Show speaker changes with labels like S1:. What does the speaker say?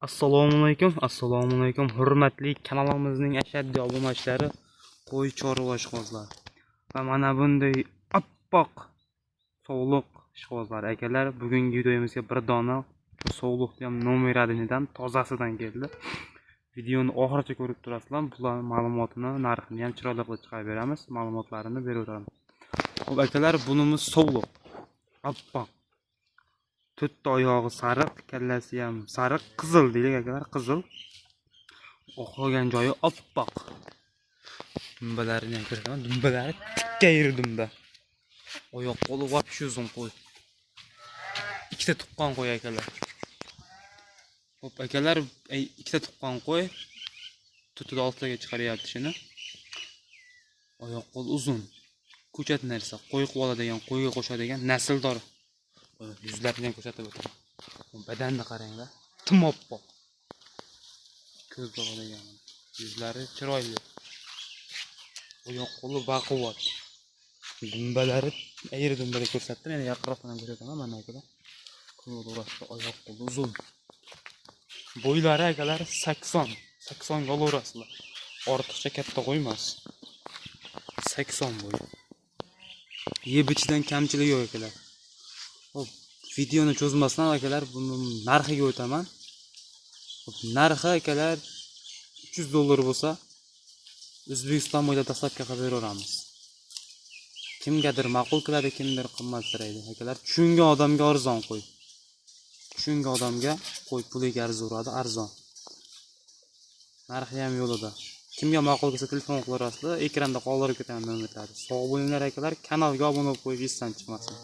S1: Assalomu alaykum, hurmatli kanalimizning ashaddiy obunachilari, qo'y chorva ishqibozlar va mana bunday oppoq sovliq ishqibozlar akalar, bugungi videomizga bir dona sovliqni ham nomeradinidan tozasidan keldi. Videoni oxirigacha ko'rib turasizlar. Bular ma'lumotini, narxini ham chiroyli qilib chiqarib beramiz, ma'lumotlarini berib o'tamiz. Xo'p akalar, bunimiz sovliq. Oppoq. To'rtta oyog'i sariq, kallasi ham sariq, qizil deylik akalar, qizil. Qolgan joyi oppoq. Dumbalarini ham ko'rsataman. Dumbalari tikka dumba. Oyoq qo'li vobshe uzun qo'y. Ikkita tuqqan qo'y akalar. Xo'p akalar, ikkita tuqqan qo'y 4-6 taga chiqaryapti shuni. Oyoq qo'li uzun. Ko'chat narsa, qo'y qilib oladigan, qo'yga qo'shadigan nasldor. Yuzlarini ham ko'rsatib o'taman. Badanni qaranglar. Tim oppoq. Ko'z bo'ladigan. Yuzlari chiroyli. Oyoq qo'li baquvvat. Dumbalari dumbada ko'rsatdim. Yana yaqinroqdan ko'rsataman mana akalar. Ko'rib oyoq qo'li uzun. Bo'ylari akalar 80 ga olasizlar. Ortiqcha katta qo'ymas. 80 bo'y. Yeb-ichidan kamchiligi yo'q akalar. Xo'p, videoni cho'zmasdan akalar, buni narxiga o'taman. Xo'p, narxi akalar $300 bo'lsa, O'zbekiston bo'ylab dastlabki qilib beraveramiz. Kimgadir ma'qul keladi, kimdir qimmatraydi. Akalar, tushungan odamga arzon qo'y. Tushungan odamga qo'y puliga arzaveradi, arzon. Narxi ham yo'lida. Kimga ma'qul kelsa telefon qilaverasizlar, ekranda qoldirib ketaman nomerlarni. Sog' bo'linglar akalar, kanalga obuna bo'lib qo'yib esdan chiqmasin.